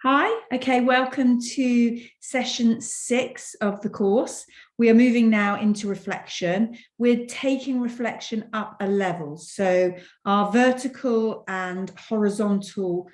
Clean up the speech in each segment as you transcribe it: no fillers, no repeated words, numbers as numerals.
Hi, okay, welcome to session 6 of the course. We are moving now into reflection. We're taking reflection up a level. So our vertical and horizontal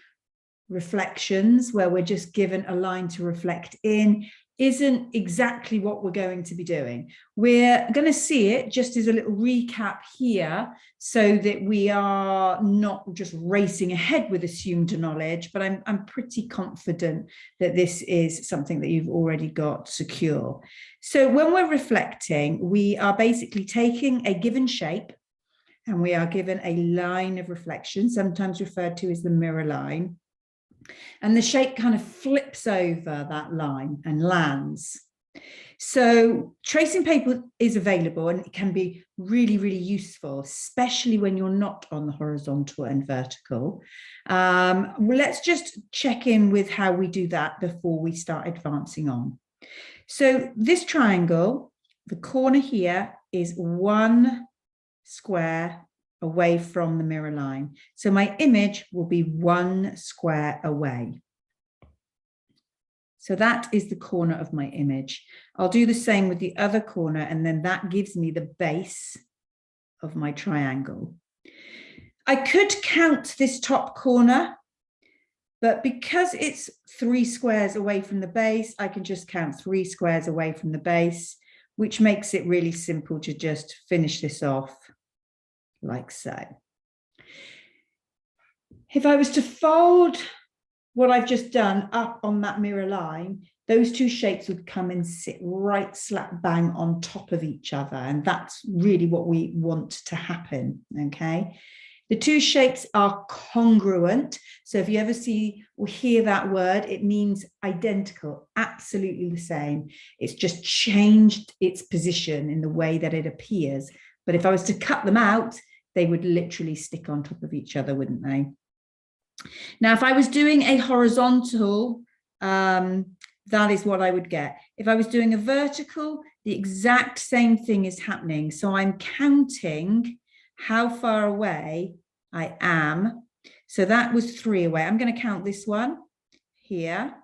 reflections, where we're just given a line to reflect in, isn't exactly what we're going to be doing. We're going to see it just as a little recap here so that we are not just racing ahead with assumed knowledge, but I'm pretty confident that this is something that you've already got secure. So when we're reflecting, we are basically taking a given shape and we are given a line of reflection, sometimes referred to as the mirror line. And the shape kind of flips over that line and lands. So tracing paper is available and it can be really, really useful, especially when you're not on the horizontal and vertical. Well, let's just check in with how we do that before we start advancing on. So this triangle, the corner here is one square away from the mirror line. So my image will be one square away. So that is the corner of my image. I'll do the same with the other corner, and then that gives me the base of my triangle. I could count this top corner, but because it's 3 squares away from the base, I can just count 3 squares away from the base, which makes it really simple to just finish this off like so. If I was to fold what I've just done up on that mirror line, those two shapes would come and sit right slap bang on top of each other. And that's really what we want to happen, okay? The two shapes are congruent. So if you ever see or hear that word, it means identical, absolutely the same. It's just changed its position in the way that it appears. But if I was to cut them out, they would literally stick on top of each other, wouldn't they? Now, if I was doing a horizontal, that is what I would get. If I was doing a vertical, the exact same thing is happening. So I'm counting how far away I am. So that was 3 away. I'm going to count this one here.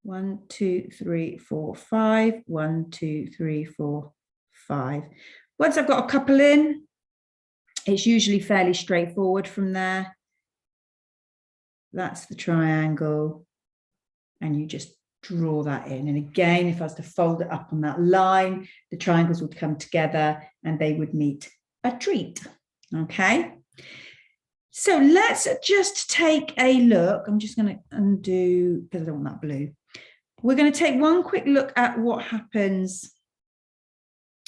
1, 2, 3, 4, 5. 1, 2, 3, 4, 5. Once I've got a couple in, it's usually fairly straightforward from there. That's the triangle. And you just draw that in. And again, if I was to fold it up on that line, the triangles would come together and they would meet a treat. Okay. So let's just take a look. I'm just going to undo because I don't want that blue. We're going to take one quick look at what happens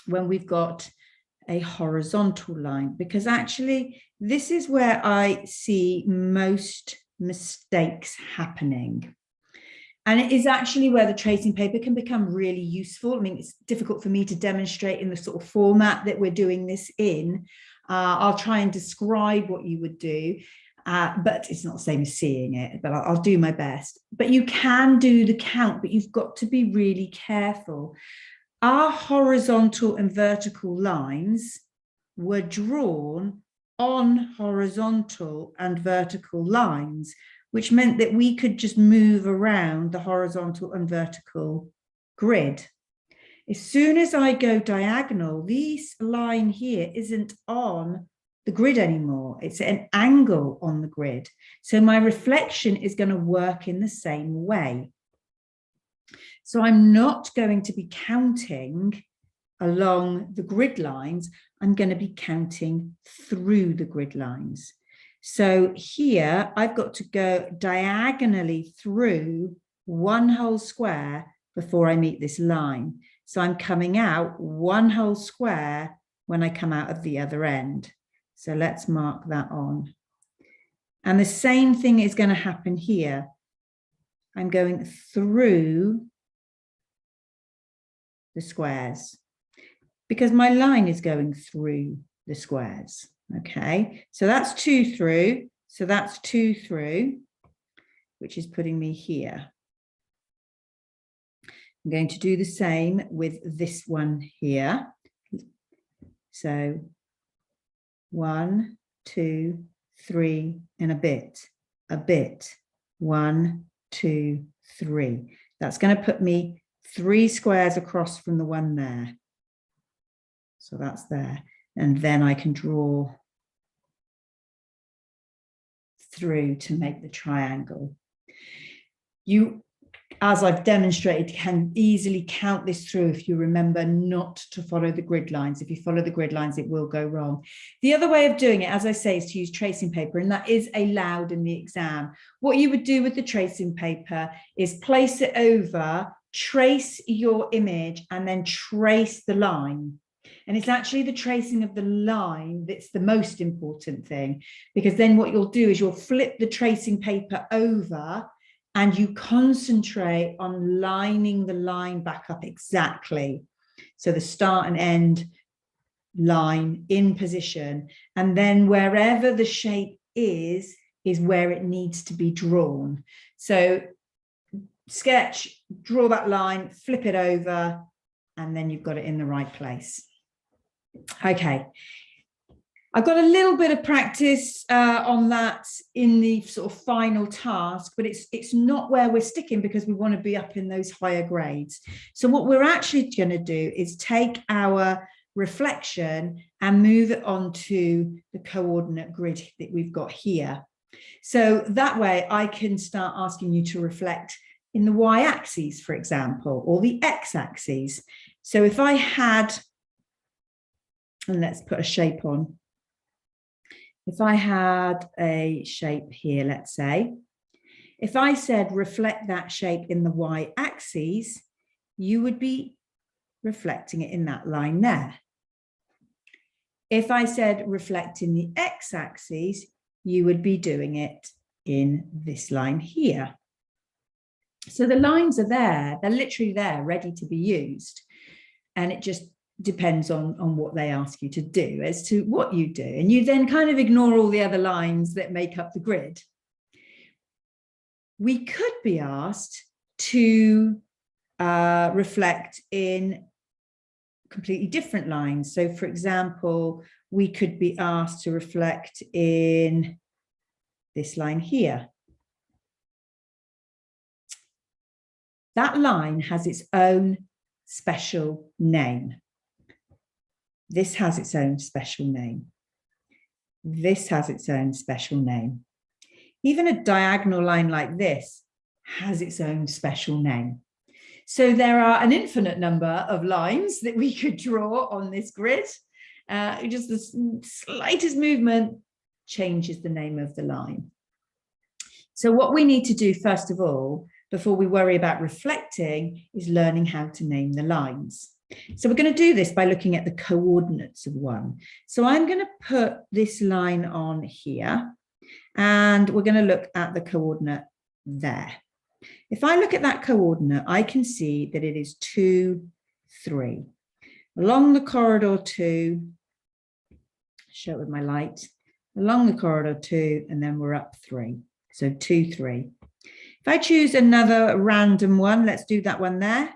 when we've got a horizontal line, because actually this is where I see most mistakes happening. And it is actually where the tracing paper can become really useful. I mean, it's difficult for me to demonstrate in the sort of format that we're doing this in. I'll try and describe what you would do, but it's not the same as seeing it, but I'll do my best. But you can do the count, but you've got to be really careful. Our horizontal and vertical lines were drawn on horizontal and vertical lines, which meant that we could just move around the horizontal and vertical grid. As soon as I go diagonal, this line here isn't on the grid anymore. It's at an angle on the grid. So my reflection is going to work in the same way. So I'm not going to be counting along the grid lines. I'm going to be counting through the grid lines. So here I've got to go diagonally through one whole square before I meet this line. So I'm coming out one whole square when I come out of the other end. So let's mark that on. And the same thing is going to happen here. I'm going through the squares because my line is going through the squares. Okay, so that's 2 through. So that's 2 through, which is putting me here. I'm going to do the same with this one here. So 1, 2, 3, and a bit, 1, 2, 3. That's going to put me 3 squares across from the one there. So that's there. And then I can draw through to make the triangle. You, as I've demonstrated, can easily count this through if you remember not to follow the grid lines. If you follow the grid lines, it will go wrong. The other way of doing it, as I say, is to use tracing paper, and that is allowed in the exam. What you would do with the tracing paper is place it over, trace your image, and then trace the line. And it's actually the tracing of the line that's the most important thing, because then what you'll do is you'll flip the tracing paper over and you concentrate on lining the line back up exactly. So the start and end line in position, and then wherever the shape is where it needs to be drawn. So sketch, draw that line, flip it over, and then you've got it in the right place. Okay, I've got a little bit of practice on that in the sort of final task, but it's not where we're sticking because we want to be up in those higher grades. So what we're actually going to do is take our reflection and move it onto the coordinate grid that we've got here. So that way I can start asking you to reflect in the y-axis, for example, or the x-axis. So if I had, and let's put a shape on. If I had a shape here, let's say, if I said reflect that shape in the y-axis, you would be reflecting it in that line there. If I said reflect in the x-axis, you would be doing it in this line here. So the lines are there, they're literally there, ready to be used. And it just depends on what they ask you to do as to what you do. And you then kind of ignore all the other lines that make up the grid. We could be asked to reflect in completely different lines. So for example, we could be asked to reflect in this line here. That line has its own special name. This has its own special name. This has its own special name. Even a diagonal line like this has its own special name. So there are an infinite number of lines that we could draw on this grid. Just the slightest movement changes the name of the line. So what we need to do, first of all, before we worry about reflecting, is learning how to name the lines. So we're going to do this by looking at the coordinates of one. So I'm going to put this line on here, and we're going to look at the coordinate there. If I look at that coordinate, I can see that it is 2, 3. Along the corridor 2, show it with my light, along the corridor 2, and then we're up 3. So 2, 3. If I choose another random one, let's do that one there.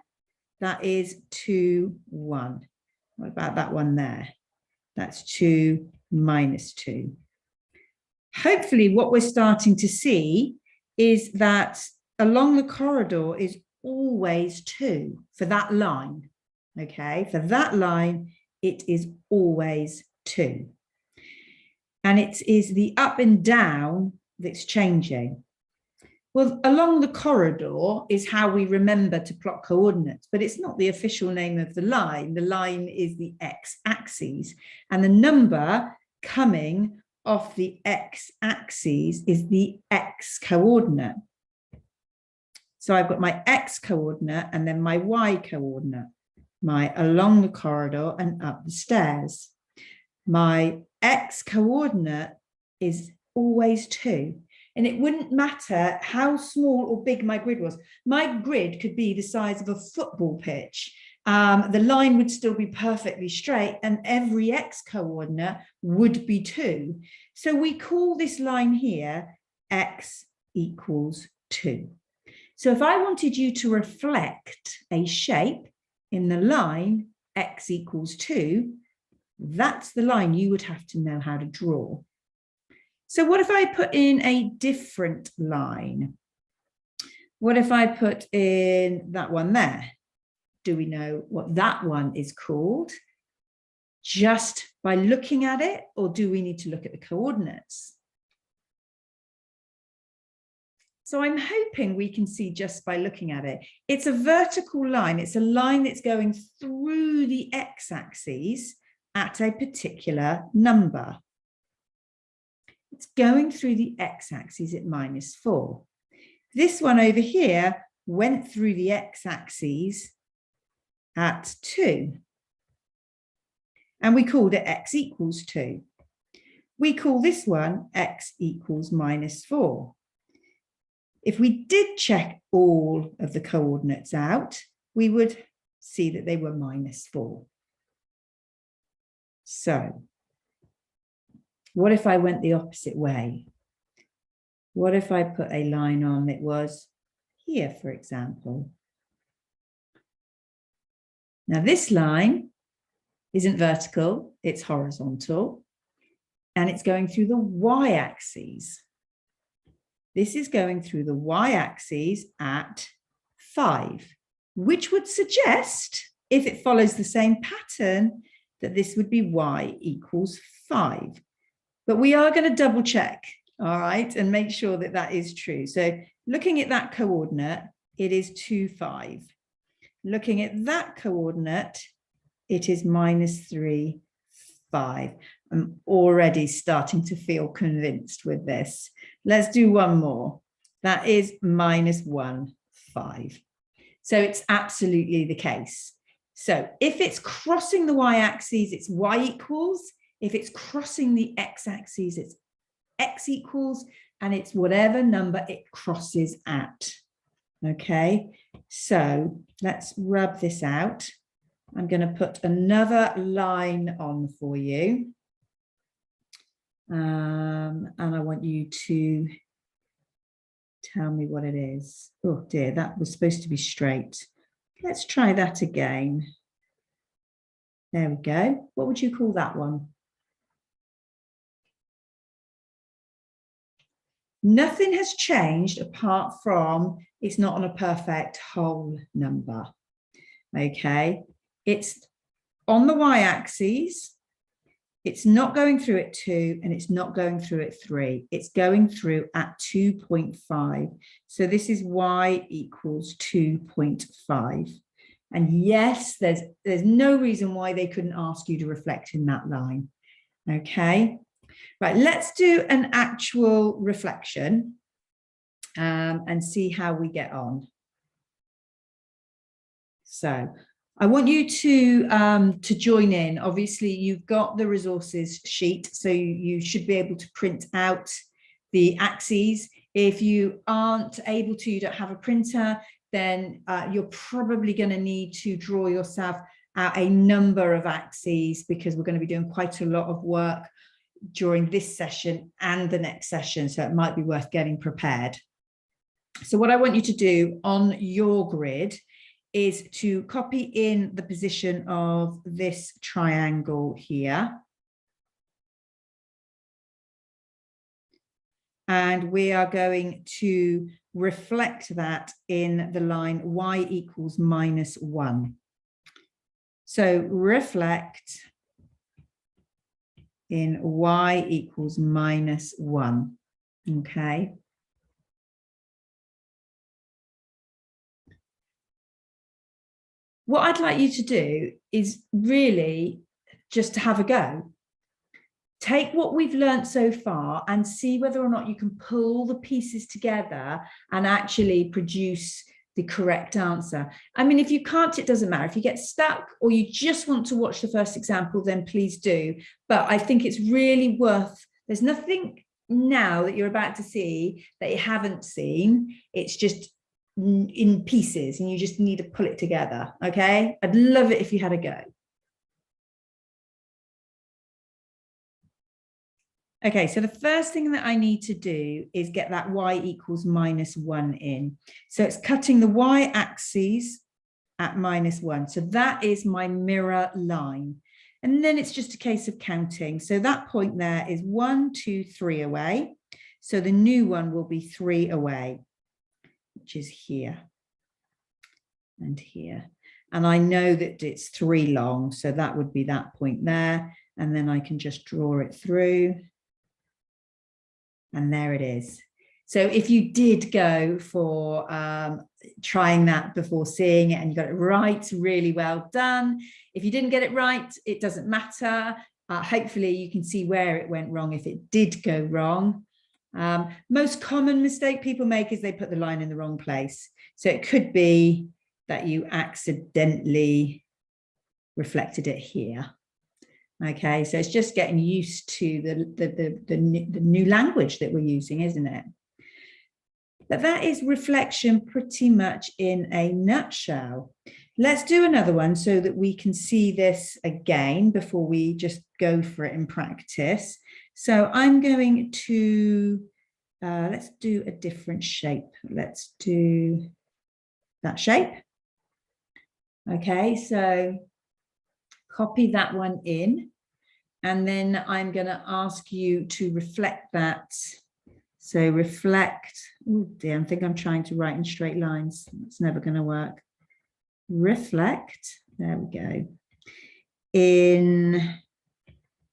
That is 2, 1. What about that one there? That's 2, -2. Hopefully what we're starting to see is that along the corridor is always 2 for that line. Okay, for that line, it is always 2. And it is the up and down that's changing. Well, along the corridor is how we remember to plot coordinates, but it's not the official name of the line. The line is the x-axis, and the number coming off the x-axis is the x-coordinate. So I've got my x-coordinate and then my y-coordinate, my along the corridor and up the stairs. My x-coordinate is always 2. And it wouldn't matter how small or big my grid was. My grid could be the size of a football pitch. The line would still be perfectly straight and every x coordinate would be 2. So we call this line here x equals 2. So if I wanted you to reflect a shape in the line x equals 2, that's the line you would have to know how to draw. So what if I put in a different line? What if I put in that one there? Do we know what that one is called? Just by looking at it, or do we need to look at the coordinates? So I'm hoping we can see just by looking at it. It's a vertical line. It's a line that's going through the x-axis at a particular number. It's going through the x-axis at -4. This one over here went through the x-axis at 2. And we called it x equals 2. We call this one x equals -4. If we did check all of the coordinates out, we would see that they were -4. So, what if I went the opposite way? What if I put a line on that was here, for example? Now, this line isn't vertical, it's horizontal, and it's going through the y-axis. This is going through the y-axis at 5, which would suggest, if it follows the same pattern, that this would be y equals 5. But we are going to double check, all right, and make sure that that is true. So looking at that coordinate, it is 2, 5. Looking at that coordinate, it is -3, 5. I'm already starting to feel convinced with this. Let's do one more. That is -1, 5. So it's absolutely the case. So if it's crossing the y-axis, it's y equals. If it's crossing the x-axis, it's x equals, and it's whatever number it crosses at. Okay, so let's rub this out. I'm going to put another line on for you. And I want you to tell me what it is. Oh dear, that was supposed to be straight. Let's try that again. There we go. What would you call that one? Nothing has changed apart from it's not on a perfect whole number. Okay, it's on the y-axis. It's not going through at 2 and it's not going through at 3. It's going through at 2.5. So this is y equals 2.5. And yes, there's no reason why they couldn't ask you to reflect in that line. Okay, right, let's do an actual reflection and see how we get on. So I want you to join in. Obviously, you've got the resources sheet, so you should be able to print out the axes. If you aren't able to, you don't have a printer, then you're probably going to need to draw yourself out a number of axes, because we're going to be doing quite a lot of work during this session and the next session, so it might be worth getting prepared. So what I want you to do on your grid is to copy in the position of this triangle here. And we are going to reflect that in the line y equals -1. So reflect in y equals -1, okay? What I'd like you to do is really just to have a go. Take what we've learned so far and see whether or not you can pull the pieces together and actually produce the correct answer. I mean, if you can't, it doesn't matter. If you get stuck or you just want to watch the first example, then please do. But I think it's really worth, there's nothing now that you're about to see that you haven't seen. It's just in pieces and you just need to pull it together. Okay, I'd love it if you had a go. Okay, so the first thing that I need to do is get that y equals -1 in. So it's cutting the y-axis at -1. So that is my mirror line. And then it's just a case of counting. So that point there is 1, 2, 3 away. So the new one will be 3 away. which is here and here. And I know that it's 3 long, so that would be that point there. And then I can just draw it through. And there it is. So if you did go for trying that before seeing it and you got it right, really well done. If you didn't get it right, it doesn't matter. Hopefully you can see where it went wrong if it did go wrong. Most common mistake people make is they put the line in the wrong place. So it could be that you accidentally reflected it here. Okay, so it's just getting used to the new language that we're using, isn't it? But that is reflection pretty much in a nutshell. Let's do another one so that we can see this again before we just go for it in practice. So I'm going to, let's do a different shape. Let's do that shape. Okay, so copy that one in, and then I'm going to ask you to reflect that. So reflect, oh dear, I think I'm trying to write in straight lines. It's never going to work. Reflect, there we go, in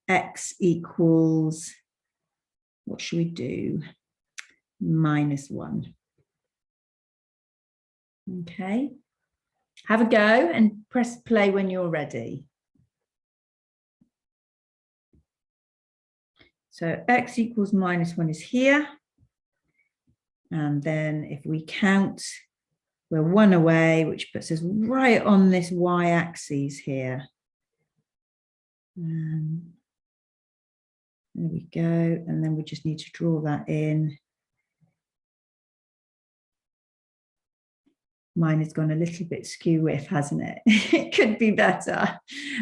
x equals, what should we do? -1. Okay, have a go and press play when you're ready. So x equals -1 is here. And then if we count, we're 1 away, which puts us right on this y-axis here. There we go. And then we just need to draw that in. Mine has gone a little bit skew with, hasn't it? It could be better,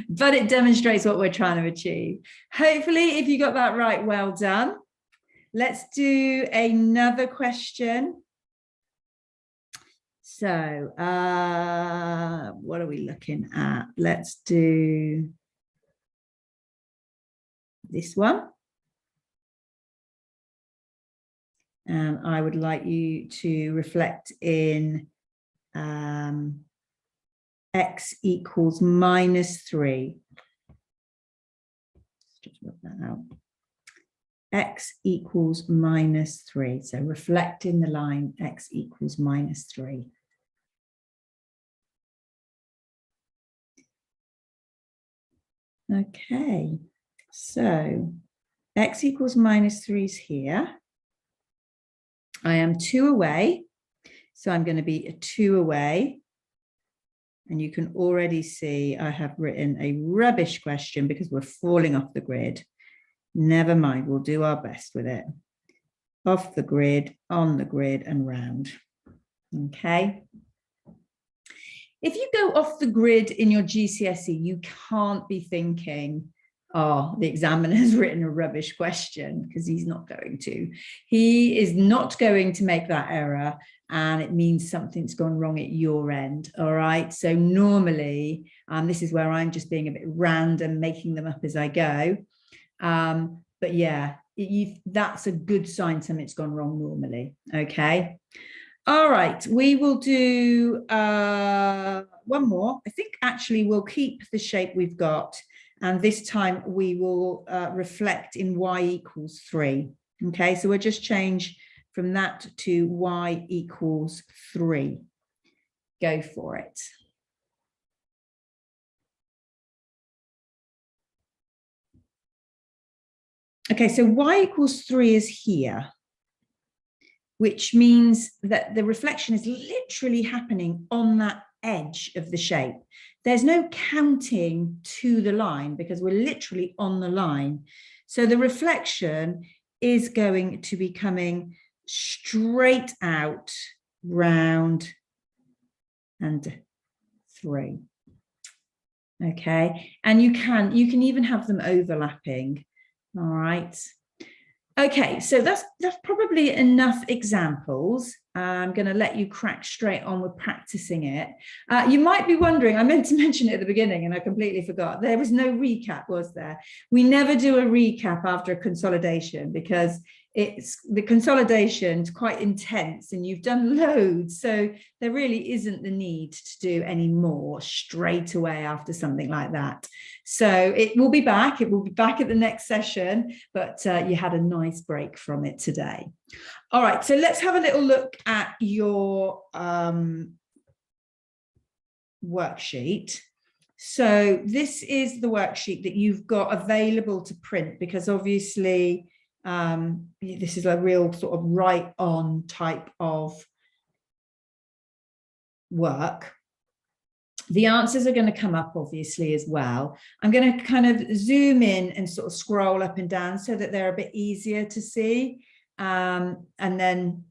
but it demonstrates what we're trying to achieve. Hopefully, if you got that right, well done. Let's do another question. So what are we looking at? Let's do this one. And I would like you to reflect in x equals -3. Let's just work that out. X equals -3. So reflect in the line x equals -3. Okay, so x equals -3 is here. I am 2 away, so I'm going to be a 2 away. And you can already see I have written a rubbish question because we're falling off the grid. Never mind, we'll do our best with it. Off the grid, on the grid, and round. Okay. If you go off the grid in your GCSE, you can't be thinking, oh, the examiner has written a rubbish question, because he's not going to. He is not going to make that error, and it means something's gone wrong at your end. All right. So normally, this is where I'm just being a bit random, making them up as I go. But yeah, that's a good sign something's gone wrong normally. Okay. All right, we will do one more. I think actually we'll keep the shape we've got, and this time we will reflect in y equals 3. Okay, so we'll just change from that to y equals 3. Go for it. Okay, so y equals 3 is here, which means that the reflection is literally happening on that edge of the shape. There's no counting to the line because we're literally on the line. So the reflection is going to be coming straight out, round, and 3. Okay, and you can even have them overlapping. All right. Okay, so that's probably enough examples. I'm going to let you crack straight on with practicing it. You might be wondering, I meant to mention it at the beginning and I completely forgot. There was no recap, was there? We never do a recap after a consolidation because the consolidation's quite intense and you've done loads. So there really isn't the need to do any more straight away after something like that. So it will be back. It will be back at the next session, but you had a nice break from it today. All right, so let's have a little look at your worksheet. So this is the worksheet that you've got available to print, because obviously this is a real sort of write-on type of work. The answers are going to come up obviously as well. I'm going to kind of zoom in and sort of scroll up and down so that they're a bit easier to see. And then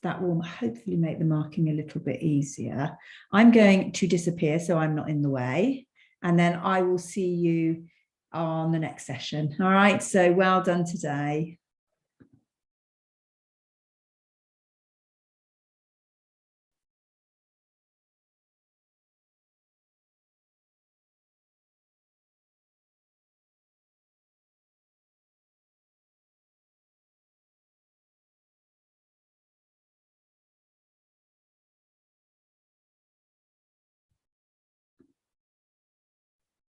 that will hopefully make the marking a little bit easier. I'm going to disappear so I'm not in the way. And then I will see you on the next session. All right, so well done today.